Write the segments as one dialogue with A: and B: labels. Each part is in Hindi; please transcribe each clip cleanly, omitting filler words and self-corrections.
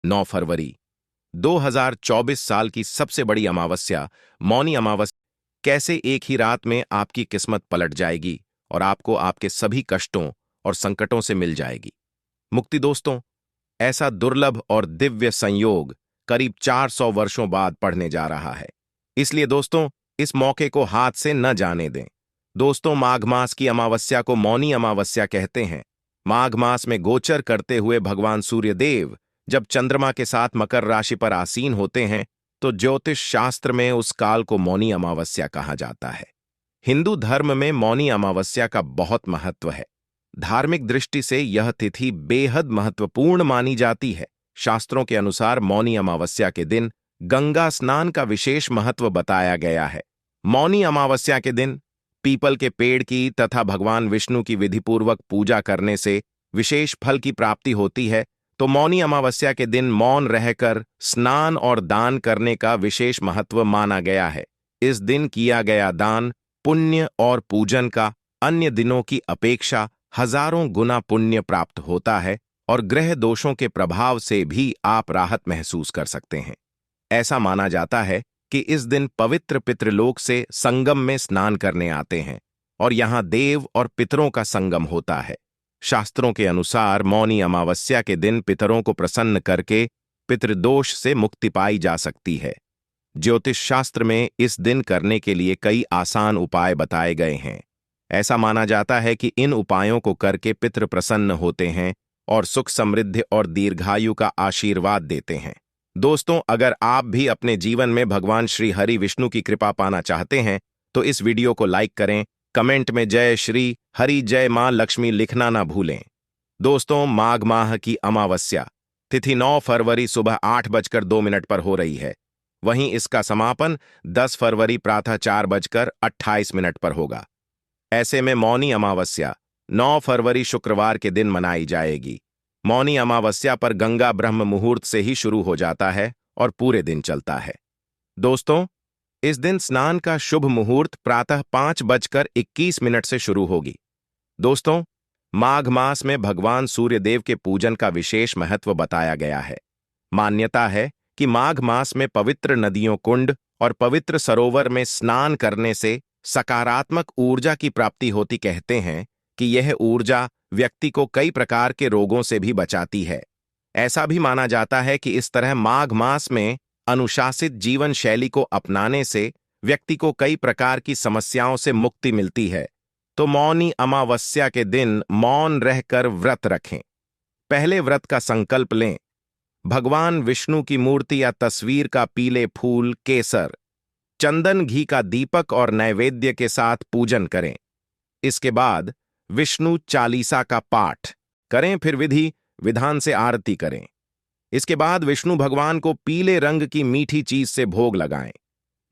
A: 9 फरवरी 2024 साल की सबसे बड़ी अमावस्या, मौनी अमावस्या। कैसे एक ही रात में आपकी किस्मत पलट जाएगी और आपको आपके सभी कष्टों और संकटों से मिल जाएगी मुक्ति। दोस्तों, ऐसा दुर्लभ और दिव्य संयोग करीब 400 वर्षों बाद पड़ने जा रहा है। इसलिए दोस्तों, इस मौके को हाथ से न जाने दें। दोस्तों, माघ मास की अमावस्या को मौनी अमावस्या कहते हैं। माघ मास में गोचर करते हुए भगवान सूर्यदेव जब चंद्रमा के साथ मकर राशि पर आसीन होते हैं तो ज्योतिष शास्त्र में उस काल को मौनी अमावस्या कहा जाता है। हिंदू धर्म में मौनी अमावस्या का बहुत महत्व है। धार्मिक दृष्टि से यह तिथि बेहद महत्वपूर्ण मानी जाती है। शास्त्रों के अनुसार मौनी अमावस्या के दिन गंगा स्नान का विशेष महत्व बताया गया है। मौनी अमावस्या के दिन पीपल के पेड़ की तथा भगवान विष्णु की विधिपूर्वक पूजा करने से विशेष फल की प्राप्ति होती है। तो मौनी अमावस्या के दिन मौन रहकर स्नान और दान करने का विशेष महत्व माना गया है। इस दिन किया गया दान, पुण्य और पूजन का अन्य दिनों की अपेक्षा हजारों गुना पुण्य प्राप्त होता है और ग्रह दोषों के प्रभाव से भी आप राहत महसूस कर सकते हैं। ऐसा माना जाता है कि इस दिन पवित्र पितृलोक से संगम में स्नान करने आते हैं और यहाँ देव और पितरों का संगम होता है। शास्त्रों के अनुसार मौनी अमावस्या के दिन पितरों को प्रसन्न करके पितृदोष से मुक्ति पाई जा सकती है। ज्योतिष शास्त्र में इस दिन करने के लिए कई आसान उपाय बताए गए हैं। ऐसा माना जाता है कि इन उपायों को करके पितृ प्रसन्न होते हैं और सुख समृद्धि और दीर्घायु का आशीर्वाद देते हैं। दोस्तों, अगर आप भी अपने जीवन में भगवान श्री हरि विष्णु की कृपा पाना चाहते हैं तो इस वीडियो को लाइक करें, कमेंट में जय श्री हरि जय मां लक्ष्मी लिखना ना भूलें। दोस्तों, माघ माह की अमावस्या तिथि 9 फरवरी सुबह 8:02 पर हो रही है। वहीं इसका समापन 10 फरवरी प्रातः 4:28 पर होगा। ऐसे में मौनी अमावस्या 9 फरवरी शुक्रवार के दिन मनाई जाएगी। मौनी अमावस्या पर गंगा ब्रह्म मुहूर्त से ही शुरू हो जाता है और पूरे दिन चलता है। दोस्तों, इस दिन स्नान का शुभ मुहूर्त प्रातः 5:21 से शुरू होगी। दोस्तों, माघ मास में भगवान सूर्यदेव के पूजन का विशेष महत्व बताया गया है। मान्यता है कि माघ मास में पवित्र नदियों, कुंड और पवित्र सरोवर में स्नान करने से सकारात्मक ऊर्जा की प्राप्ति होती। कहते हैं कि यह ऊर्जा व्यक्ति को कई प्रकार के रोगों से भी बचाती है। ऐसा भी माना जाता है कि इस तरह माघ मास में अनुशासित जीवन शैली को अपनाने से व्यक्ति को कई प्रकार की समस्याओं से मुक्ति मिलती है। तो मौनी अमावस्या के दिन मौन रहकर व्रत रखें। पहले व्रत का संकल्प लें। भगवान विष्णु की मूर्ति या तस्वीर का पीले फूल, केसर, चंदन, घी का दीपक और नैवेद्य के साथ पूजन करें। इसके बाद विष्णु चालीसा का पाठ करें, फिर विधि विधान से आरती करें। इसके बाद विष्णु भगवान को पीले रंग की मीठी चीज से भोग लगाएं।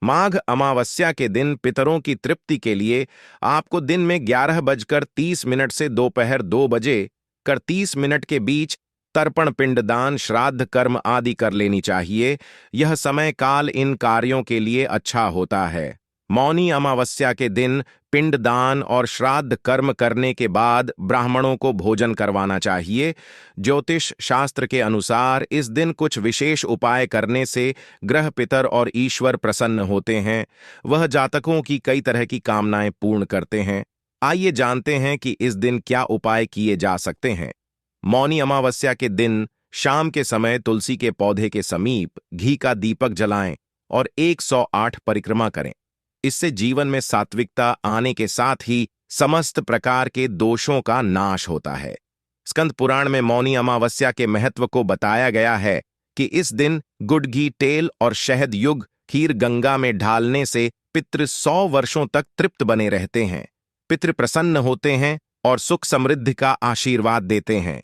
A: माघ अमावस्या के दिन पितरों की तृप्ति के लिए आपको दिन में 11:30 से दोपहर 2:30 के बीच तर्पण, पिंडदान, श्राद्ध कर्म आदि कर लेनी चाहिए। यह समय काल इन कार्यों के लिए अच्छा होता है। मौनी अमावस्या के दिन पिंडदान और श्राद्ध कर्म करने के बाद ब्राह्मणों को भोजन करवाना चाहिए। ज्योतिष शास्त्र के अनुसार इस दिन कुछ विशेष उपाय करने से ग्रह, पितर और ईश्वर प्रसन्न होते हैं। वह जातकों की कई तरह की कामनाएं पूर्ण करते हैं। आइए जानते हैं कि इस दिन क्या उपाय किए जा सकते हैं। मौनी अमावस्या के दिन शाम के समय तुलसी के पौधे के समीप घी का दीपक जलाएं और 108 परिक्रमा करें। इससे जीवन में सात्विकता आने के साथ ही समस्त प्रकार के दोषों का नाश होता है। स्कंद पुराण में मौनी अमावस्या के महत्व को बताया गया है कि इस दिन गुड़, घी, तेल और शहद युग खीर गंगा में ढालने से पितृ 100 वर्षों तक तृप्त बने रहते हैं। पितृ प्रसन्न होते हैं और सुख समृद्धि का आशीर्वाद देते हैं।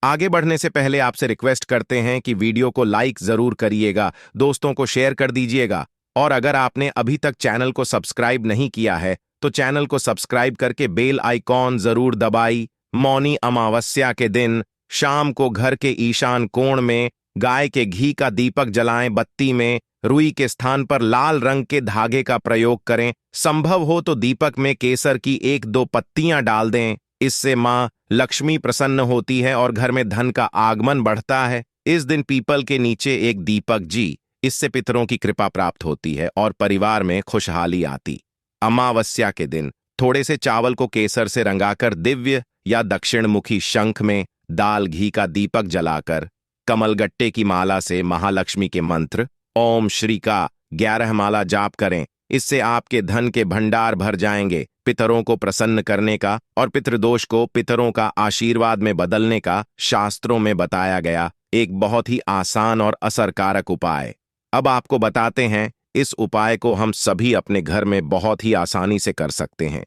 A: आगे बढ़ने से पहले आपसे रिक्वेस्ट करते हैं कि वीडियो को लाइक जरूर करिएगा, दोस्तों को शेयर कर दीजिएगा और अगर आपने अभी तक चैनल को सब्सक्राइब नहीं किया है तो चैनल को सब्सक्राइब करके बेल आइकॉन जरूर दबाई। मौनी अमावस्या के दिन शाम को घर के ईशान कोण में गाय के घी का दीपक जलाएं। बत्ती में रुई के स्थान पर लाल रंग के धागे का प्रयोग करें। संभव हो तो दीपक में केसर की 1-2 पत्तियां डाल दें। इससे मां लक्ष्मी प्रसन्न होती है और घर में धन का आगमन बढ़ता है। इस दिन पीपल के नीचे एक दीपक जी, इससे पितरों की कृपा प्राप्त होती है और परिवार में खुशहाली आती। अमावस्या के दिन थोड़े से चावल को केसर से रंगाकर दिव्य या दक्षिणमुखी शंख में दाल घी का दीपक जलाकर कमलगट्टे की माला से महालक्ष्मी के मंत्र ओम श्री का 11 माला जाप करें। इससे आपके धन के भंडार भर जाएंगे। पितरों को प्रसन्न करने का और पितृदोष को पितरों का आशीर्वाद में बदलने का शास्त्रों में बताया गया एक बहुत ही आसान और असरकारक उपाय। अब आपको बताते हैं, इस उपाय को हम सभी अपने घर में बहुत ही आसानी से कर सकते हैं।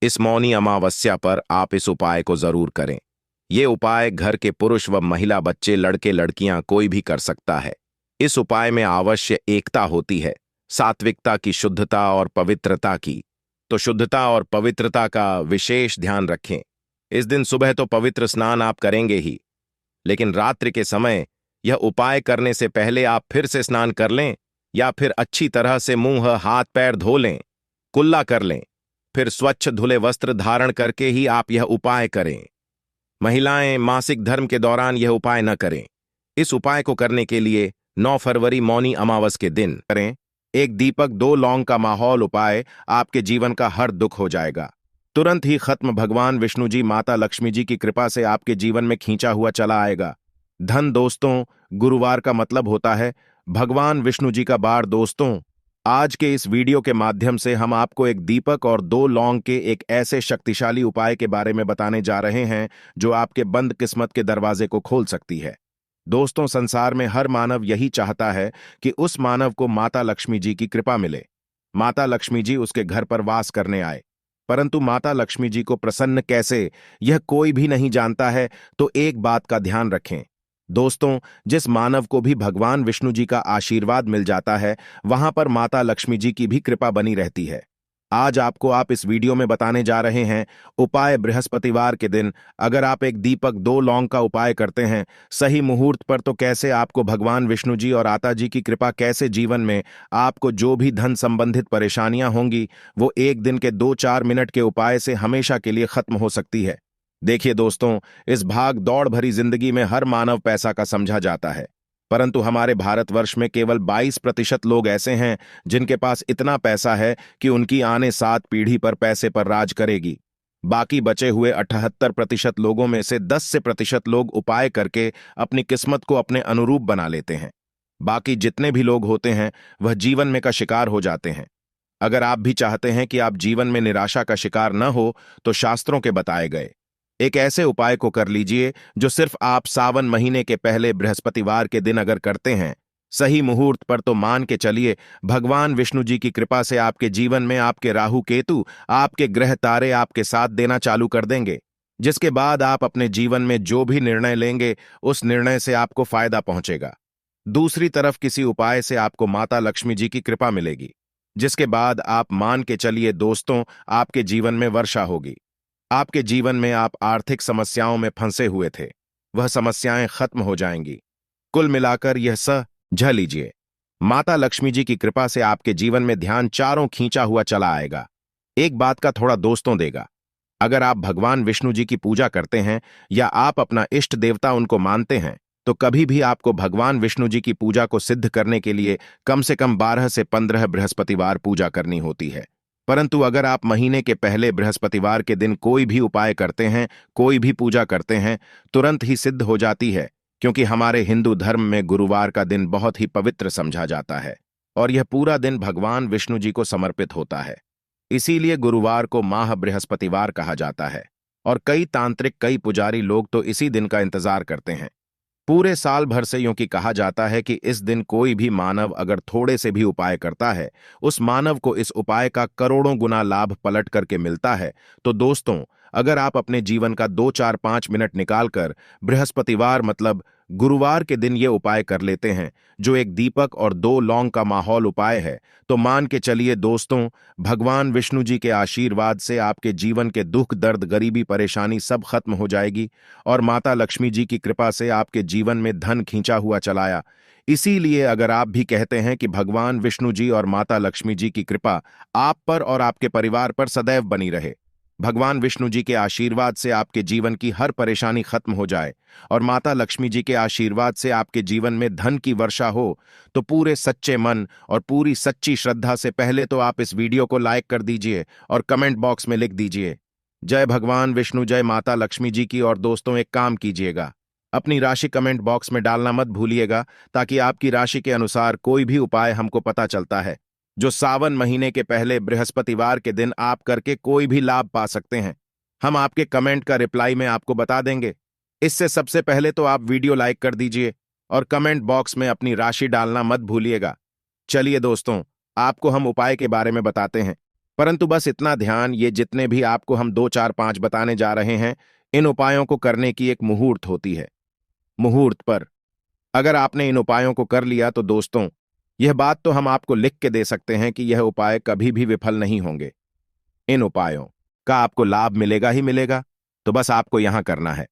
A: इस मौनी अमावस्या पर आप इस उपाय को जरूर करें। ये उपाय घर के पुरुष व महिला, बच्चे, लड़के लड़कियां कोई भी कर सकता है। इस उपाय में अवश्य एकता होती है, सात्विकता की, शुद्धता और पवित्रता की। तो शुद्धता और पवित्रता का विशेष ध्यान रखें। इस दिन सुबह तो पवित्र स्नान आप करेंगे ही, लेकिन रात्रि के समय यह उपाय करने से पहले आप फिर से स्नान कर लें या फिर अच्छी तरह से मुंह हाथ पैर धो लें, कुल्ला कर लें, फिर स्वच्छ धुले वस्त्र धारण करके ही आप यह उपाय करें। महिलाएं मासिक धर्म के दौरान यह उपाय न करें। इस उपाय को करने के लिए 9 फरवरी मौनी अमावस के दिन करें। एक दीपक 2 लौंग का माहौल उपाय आपके जीवन का हर दुख हो जाएगा, तुरंत ही खत्म। भगवान विष्णु जी, माता लक्ष्मी जी की कृपा से आपके जीवन में खींचा हुआ चला आएगा धन। दोस्तों, गुरुवार का मतलब होता है भगवान विष्णु जी का बार। दोस्तों, आज के इस वीडियो के माध्यम से हम आपको एक दीपक और 2 लौंग के एक ऐसे शक्तिशाली उपाय के बारे में बताने जा रहे हैं जो आपके बंद किस्मत के दरवाजे को खोल सकती है। दोस्तों, संसार में हर मानव यही चाहता है कि उस मानव को माता लक्ष्मी जी की कृपा मिले, माता लक्ष्मी जी उसके घर पर वास करने आए। परंतु माता लक्ष्मी जी को प्रसन्न कैसे, यह कोई भी नहीं जानता है। तो एक बात का ध्यान रखें दोस्तों, जिस मानव को भी भगवान विष्णु जी का आशीर्वाद मिल जाता है, वहां पर माता लक्ष्मी जी की भी कृपा बनी रहती है। आज आपको आप इस वीडियो में बताने जा रहे हैं उपाय। बृहस्पतिवार के दिन अगर आप एक दीपक 2 लौंग का उपाय करते हैं सही मुहूर्त पर, तो कैसे आपको भगवान विष्णु जी और आता जी की कृपा, कैसे जीवन में आपको जो भी धन संबंधित परेशानियां होंगी वो एक दिन के 2-4 मिनट के उपाय से हमेशा के लिए खत्म हो सकती है। देखिए दोस्तों, इस भाग दौड़ भरी जिंदगी में हर मानव पैसा का समझा जाता है, परंतु हमारे भारतवर्ष में केवल 22% लोग ऐसे हैं जिनके पास इतना पैसा है कि उनकी आने 7 पीढ़ी पर पैसे पर राज करेगी। बाकी बचे हुए 78% लोगों में से 10% लोग उपाय करके अपनी किस्मत को अपने अनुरूप बना लेते हैं। बाकी जितने भी लोग होते हैं वह जीवन में का शिकार हो जाते हैं। अगर आप भी चाहते हैं कि आप जीवन में निराशा का शिकार न हो, तो शास्त्रों के बताए गए एक ऐसे उपाय को कर लीजिए जो सिर्फ आप सावन महीने के पहले बृहस्पतिवार के दिन अगर करते हैं सही मुहूर्त पर, तो मान के चलिए भगवान विष्णु जी की कृपा से आपके जीवन में आपके राहु केतु, आपके ग्रह तारे आपके साथ देना चालू कर देंगे, जिसके बाद आप अपने जीवन में जो भी निर्णय लेंगे उस निर्णय से आपको फायदा पहुंचेगा। दूसरी तरफ किसी उपाय से आपको माता लक्ष्मी जी की कृपा मिलेगी, जिसके बाद आप मान के चलिए दोस्तों आपके जीवन में वर्षा होगी। आपके जीवन में आप आर्थिक समस्याओं में फंसे हुए थे, वह समस्याएं खत्म हो जाएंगी। कुल मिलाकर यह समझ लीजिए माता लक्ष्मी जी की कृपा से आपके जीवन में ध्यान चारों खींचा हुआ चला आएगा। एक बात का थोड़ा दोस्तों देगा, अगर आप भगवान विष्णु जी की पूजा करते हैं या आप अपना इष्ट देवता उनको मानते हैं, तो कभी भी आपको भगवान विष्णु जी की पूजा को सिद्ध करने के लिए कम से कम 12 से 15 बृहस्पतिवार पूजा करनी होती है। परंतु अगर आप महीने के पहले बृहस्पतिवार के दिन कोई भी उपाय करते हैं, कोई भी पूजा करते हैं, तुरंत ही सिद्ध हो जाती है, क्योंकि हमारे हिंदू धर्म में गुरुवार का दिन बहुत ही पवित्र समझा जाता है और यह पूरा दिन भगवान विष्णु जी को समर्पित होता है। इसीलिए गुरुवार को माह बृहस्पतिवार कहा जाता है और कई तांत्रिक, कई पुजारी लोग तो इसी दिन का इंतजार करते हैं पूरे साल भर से। यूं कि कहा जाता है कि इस दिन कोई भी मानव अगर थोड़े से भी उपाय करता है, उस मानव को इस उपाय का करोड़ों गुना लाभ पलट करके मिलता है। तो दोस्तों, अगर आप अपने जीवन का 2-4-5 मिनट निकालकर बृहस्पतिवार मतलब गुरुवार के दिन ये उपाय कर लेते हैं, जो एक दीपक और 2 लौंग का माहौल उपाय है, तो मान के चलिए दोस्तों भगवान विष्णु जी के आशीर्वाद से आपके जीवन के दुख, दर्द, गरीबी, परेशानी सब खत्म हो जाएगी और माता लक्ष्मी जी की कृपा से आपके जीवन में धन खींचा हुआ चलाया। इसीलिए अगर आप भी कहते हैं कि भगवान विष्णु जी और माता लक्ष्मी जी की कृपा आप पर और आपके परिवार पर सदैव बनी रहे, भगवान विष्णु जी के आशीर्वाद से आपके जीवन की हर परेशानी खत्म हो जाए और माता लक्ष्मी जी के आशीर्वाद से आपके जीवन में धन की वर्षा हो, तो पूरे सच्चे मन और पूरी सच्ची श्रद्धा से पहले तो आप इस वीडियो को लाइक कर दीजिए और कमेंट बॉक्स में लिख दीजिए जय भगवान विष्णु, जय माता लक्ष्मी जी की। और दोस्तों, एक काम कीजिएगा, अपनी राशि कमेंट बॉक्स में डालना मत भूलिएगा, ताकि आपकी राशि के अनुसार कोई भी उपाय हमको पता चलता है जो सावन महीने के पहले बृहस्पतिवार के दिन आप करके कोई भी लाभ पा सकते हैं। हम आपके कमेंट का रिप्लाई में आपको बता देंगे। इससे सबसे पहले तो आप वीडियो लाइक कर दीजिए और कमेंट बॉक्स में अपनी राशि डालना मत भूलिएगा। चलिए दोस्तों, आपको हम उपाय के बारे में बताते हैं, परंतु बस इतना ध्यान, ये जितने भी आपको हम 2 4 5 बताने जा रहे हैं, इन उपायों को करने की एक मुहूर्त होती है। मुहूर्त पर अगर आपने इन उपायों को कर लिया तो दोस्तों, यह बात तो हम आपको लिख के दे सकते हैं कि यह उपाय कभी भी विफल नहीं होंगे। इन उपायों का आपको लाभ मिलेगा ही मिलेगा, तो बस आपको यहां करना है।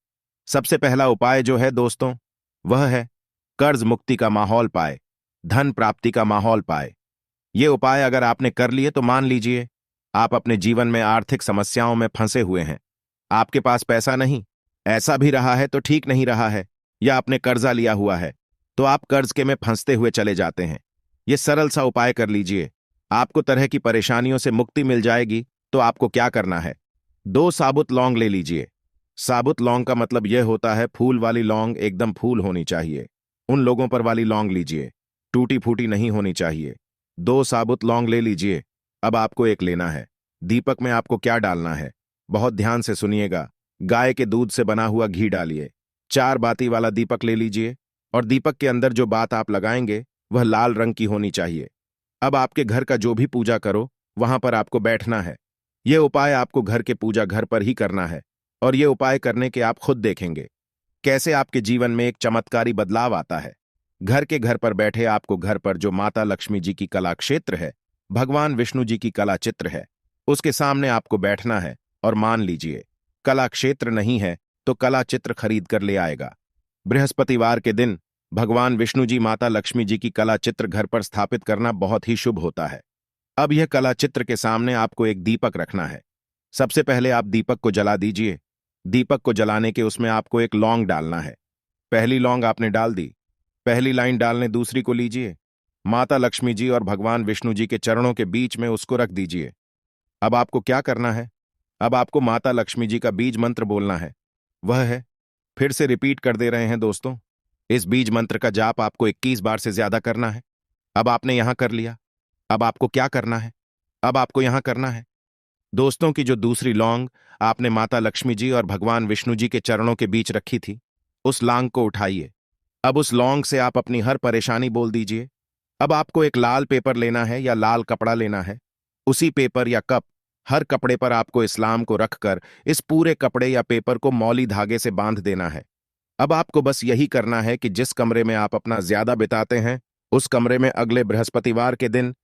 A: सबसे पहला उपाय जो है दोस्तों, वह है कर्ज मुक्ति का माहौल पाए, धन प्राप्ति का माहौल पाए। ये उपाय अगर आपने कर लिए तो मान लीजिए आप अपने जीवन में आर्थिक समस्याओं में फंसे हुए हैं। आपके पास पैसा नहीं, ऐसा भी रहा है तो ठीक नहीं रहा है, या आपने कर्जा लिया हुआ है तो आप कर्ज के में फंसते हुए चले जाते हैं। ये सरल सा उपाय कर लीजिए, आपको तरह की परेशानियों से मुक्ति मिल जाएगी। तो आपको क्या करना है, 2 साबुत लौंग ले लीजिए। साबुत लौंग का मतलब यह होता है फूल वाली लौंग, एकदम फूल होनी चाहिए। उन लोगों पर वाली लौंग लीजिए, टूटी फूटी नहीं होनी चाहिए। 2 साबुत लौंग ले लीजिए। अब आपको एक लेना है। दीपक में आपको क्या डालना है, बहुत ध्यान से सुनिएगा। गाय के दूध से बना हुआ घी डालिए। 4 बाती वाला दीपक ले लीजिए और दीपक के अंदर जो बात आप लगाएंगे वह लाल रंग की होनी चाहिए। अब आपके घर का जो भी पूजा करो वहां पर आपको बैठना है। यह उपाय आपको घर के पूजा घर पर ही करना है, और यह उपाय करने के आप खुद देखेंगे कैसे आपके जीवन में एक चमत्कारी बदलाव आता है। घर पर बैठे आपको घर पर जो माता लक्ष्मी जी की कला क्षेत्र है, भगवान विष्णु जी की कला चित्र है, उसके सामने आपको बैठना है और मान लीजिए कला क्षेत्र नहीं है तो कला चित्र खरीद कर ले आएगा। बृहस्पतिवार के दिन भगवान विष्णु जी माता लक्ष्मी जी की कला चित्र घर पर स्थापित करना बहुत ही शुभ होता है। अब यह कला चित्र के सामने आपको एक दीपक रखना है। सबसे पहले आप दीपक को जला दीजिए। दीपक को जलाने के उसमें आपको एक लौंग डालना है। पहली लौंग आपने डाल दी, पहली लाइन डालने दूसरी को लीजिए। माता लक्ष्मी जी और भगवान विष्णु जी के चरणों के बीच में उसको रख दीजिए। अब आपको क्या करना है, अब आपको माता लक्ष्मी जी का बीज मंत्र बोलना है। वह है, फिर से रिपीट कर दे रहे हैं दोस्तों, इस बीज मंत्र का जाप आपको 21 बार से ज्यादा करना है। अब आपने यहां कर लिया, अब आपको क्या करना है, अब आपको यहां करना है दोस्तों की जो दूसरी लौंग आपने माता लक्ष्मी जी और भगवान विष्णु जी के चरणों के बीच रखी थी, उस लौंग को उठाइए। अब उस लौंग से आप अपनी हर परेशानी बोल दीजिए। अब आपको एक लाल पेपर लेना है या लाल कपड़ा लेना है। उसी पेपर या कप, हर कपड़े पर आपको इस्लाम को रखकर इस पूरे कपड़े या पेपर को मौली धागे से बांध देना है। अब आपको बस यही करना है कि जिस कमरे में आप अपना ज्यादा बिताते हैं, उस कमरे में अगले बृहस्पतिवार के दिन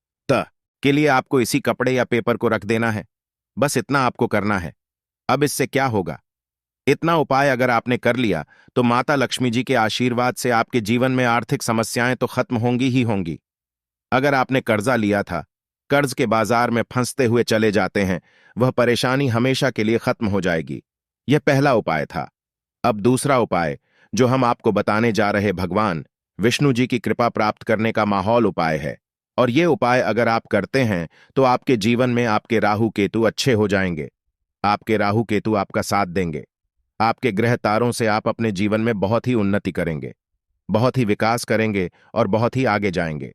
A: के लिए आपको इसी कपड़े या पेपर को रख देना है। बस इतना आपको करना है। अब इससे क्या होगा, इतना उपाय अगर आपने कर लिया तो माता लक्ष्मी जी के आशीर्वाद से आपके जीवन में आर्थिक समस्याएं तो खत्म होंगी ही होंगी। अगर आपने कर्जा लिया था, कर्ज के बाजार में फंसते हुए चले जाते हैं, वह परेशानी हमेशा के लिए खत्म हो जाएगी। यह पहला उपाय था। अब दूसरा उपाय जो हम आपको बताने जा रहे, भगवान विष्णु जी की कृपा प्राप्त करने का माहौल उपाय है। और ये उपाय अगर आप करते हैं तो आपके जीवन में आपके राहु केतु अच्छे हो जाएंगे। आपके राहु केतु आपका साथ देंगे। आपके ग्रह तारों से आप अपने जीवन में बहुत ही उन्नति करेंगे, बहुत ही विकास करेंगे और बहुत ही आगे जाएंगे।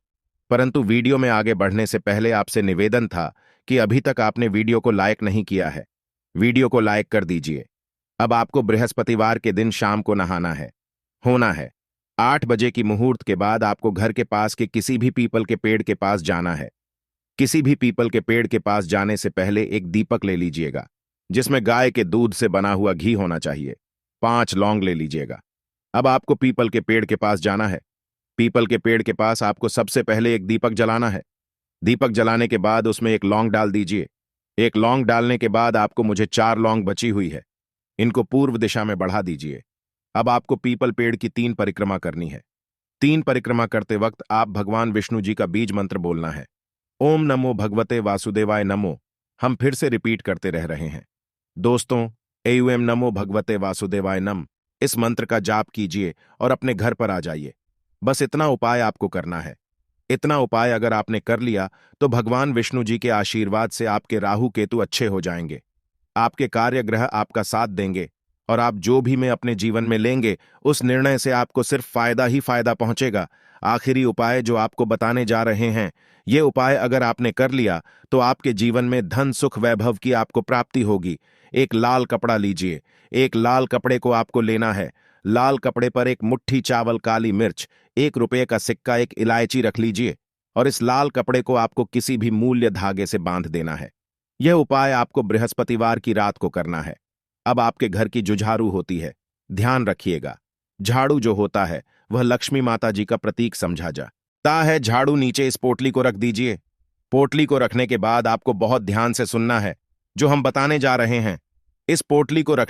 A: परंतु वीडियो में आगे बढ़ने से पहले आपसे निवेदन था कि अभी तक आपने वीडियो को लाइक नहीं किया है, वीडियो को लाइक कर दीजिए। अब आपको बृहस्पतिवार के दिन शाम को नहाना है, होना है 8 बजे की मुहूर्त के बाद आपको घर के पास के किसी भी पीपल के पेड़ के पास जाना है। किसी भी पीपल के पेड़ के पास जाने से पहले एक दीपक ले लीजिएगा जिसमें गाय के दूध से बना हुआ घी होना चाहिए। 5 लौंग ले लीजिएगा। अब आपको पीपल के पेड़ के पास जाना है। पीपल के पेड़ के पास आपको सबसे पहले एक दीपक जलाना है। दीपक जलाने के बाद उसमें एक लौंग डाल दीजिए। एक लौंग डालने के बाद आपको मुझे 4 लौंग बची हुई है, इनको पूर्व दिशा में बढ़ा दीजिए। अब आपको पीपल पेड़ की 3 परिक्रमा करनी है। 3 परिक्रमा करते वक्त आप भगवान विष्णु जी का बीज मंत्र बोलना है। ओम नमो भगवते वासुदेवाय नमो। हम फिर से रिपीट करते रह रहे हैं। दोस्तों, एयूएम नमो भगवते वासुदेवाय नम इस मंत्र का जाप कीजिए और अपने घर पर आ जाइए। बस इतना उपाय आपको करना है। इतना उपाय अगर आपने कर लिया तो भगवान विष्णु जी के आशीर्वाद से आपके राहु केतु अच्छे हो जाएंगे। आपके कार्य ग्रह आपका साथ देंगे और आप जो भी में अपने जीवन में लेंगे उस निर्णय से आपको सिर्फ फायदा ही फायदा पहुंचेगा। आखिरी उपाय जो आपको बताने जा रहे हैं, ये उपाय अगर आपने कर लिया तो आपके जीवन में धन सुख वैभव की आपको प्राप्ति होगी। एक लाल कपड़ा लीजिए। एक लाल कपड़े को आपको लेना है। लाल कपड़े पर एक मुट्ठी चावल, काली मिर्च, 1 रुपये का सिक्का, एक इलायची रख लीजिए और इस लाल कपड़े को आपको किसी भी मूल्य धागे से बांध देना है। यह उपाय आपको बृहस्पतिवार की रात को करना है। अब आपके घर की जुझारू होती है। ध्यान रखिएगा, झाड़ू जो होता है वह लक्ष्मी माता जी का प्रतीक समझा जाता है। झाड़ू नीचे इस पोटली को रख दीजिए। पोटली को रखने के बाद आपको बहुत ध्यान से सुनना है जो हम बताने जा रहे हैं। इस पोटली को रखने